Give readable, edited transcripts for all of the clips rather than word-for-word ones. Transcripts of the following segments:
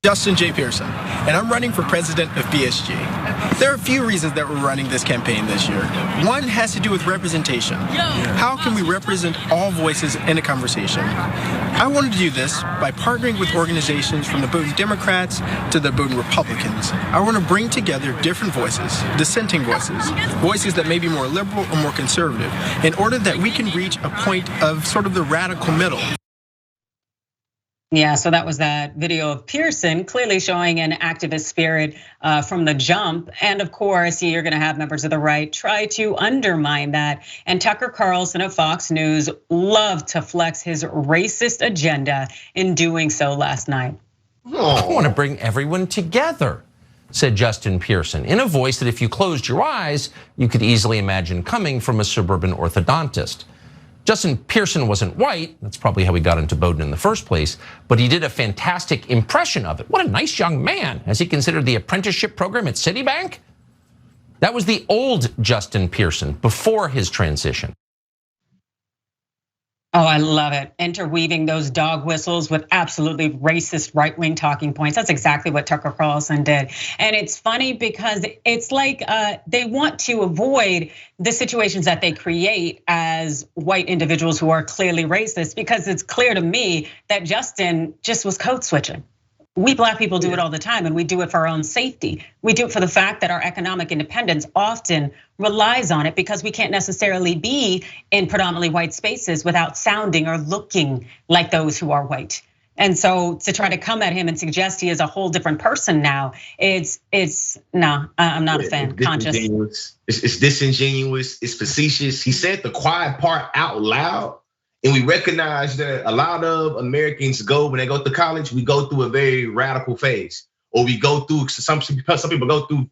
Justin J. Pearson, and I'm running for president of BSG. There are a few reasons that we're running this campaign this year. One has to do with representation. How can we represent all voices in a conversation? I wanted to do this by partnering with organizations from the Bowdoin Democrats to the Bowdoin Republicans. I want to bring together different voices, dissenting voices, voices that may be more liberal or more conservative, in order that we can reach a point of sort of the radical middle. Yeah, so that was that video of Pearson clearly showing an activist spirit from the jump. And of course, you're gonna have members of the right try to undermine that. And Tucker Carlson of Fox News loved to flex his racist agenda in doing so last night. I wanna bring everyone together, said Justin Pearson, in a voice that if you closed your eyes, you could easily imagine coming from a suburban orthodontist. Justin Pearson wasn't white, that's probably how he got into Bowdoin in the first place, but he did a fantastic impression of it. What a nice young man. Has he considered the apprenticeship program at Citibank? That was the old Justin Pearson before his transition. Oh, I love it. Interweaving those dog whistles with absolutely racist right-wing talking points. That's exactly what Tucker Carlson did. And it's funny because it's like they want to avoid the situations that they create as white individuals who are clearly racist, because it's clear to me that Justin just was code switching. We Black people do it all the time, and we do it for our own safety. We do it for the fact that our economic independence often relies on it, because we can't necessarily be in predominantly white spaces without sounding or looking like those who are white. And so to try to come at him and suggest he is a whole different person now, it's no, I'm not a fan. Conscious. It's disingenuous, it's facetious. He said the quiet part out loud. And we recognize that a lot of Americans when they go to college, we go through a very radical phase, or we go through, some people go through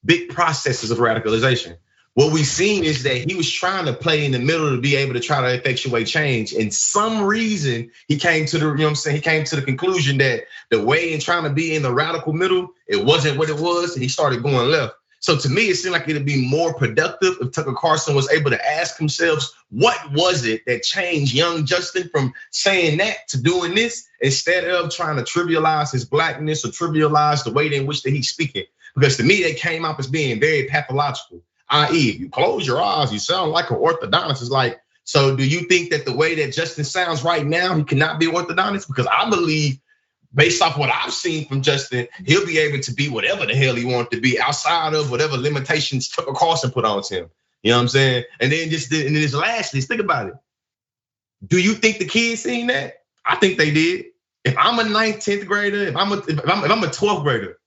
big processes of radicalization. What we've seen is that he was trying to play in the middle to be able to try to effectuate change. And some reason he came to he came to the conclusion that the way in trying to be in the radical middle, it wasn't what it was, and he started going left. So to me, it seemed like it'd be more productive if Tucker Carlson was able to ask himself, what was it that changed young Justin from saying that to doing this, instead of trying to trivialize his Blackness or trivialize the way in which that he's speaking? Because to me, they came out as being very pathological. I.e., if you close your eyes, you sound like an orthodontist. It's like, so do you think that the way that Justin sounds right now, he cannot be an orthodontist? Because I believe, based off what I've seen from Justin, he'll be able to be whatever the hell he wants to be, outside of whatever limitations Tucker Carlson put on him. You know what I'm saying? And then lastly, think about it. Do you think the kids seen that? I think they did. If I'm a 9th, 10th grader, if I'm a 12th grader,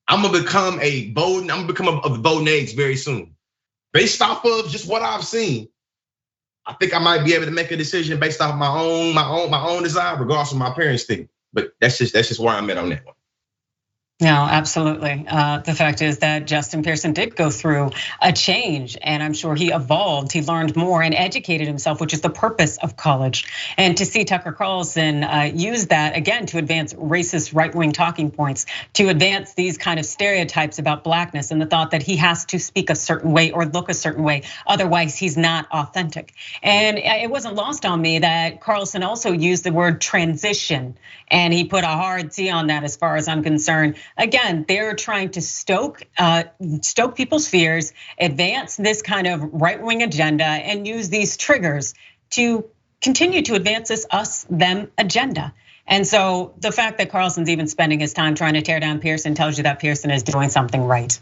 I'm gonna become a Bowdoin eggs very soon. Based off of just what I've seen, I think I might be able to make a decision based off my own desire, regardless of my parents' thing. But that's just where I'm at on that one. No, absolutely. The fact is that Justin Pearson did go through a change, and I'm sure he evolved, he learned more and educated himself, which is the purpose of college. And to see Tucker Carlson use that again to advance racist right-wing talking points, to advance these kind of stereotypes about Blackness and the thought that he has to speak a certain way or look a certain way, otherwise he's not authentic. And it wasn't lost on me that Carlson also used the word transition, and he put a hard T on that as far as I'm concerned. Again, they're trying to stoke people's fears, advance this kind of right-wing agenda, and use these triggers to continue to advance this us-them agenda. And so the fact that Carlson's even spending his time trying to tear down Pearson tells you that Pearson is doing something right.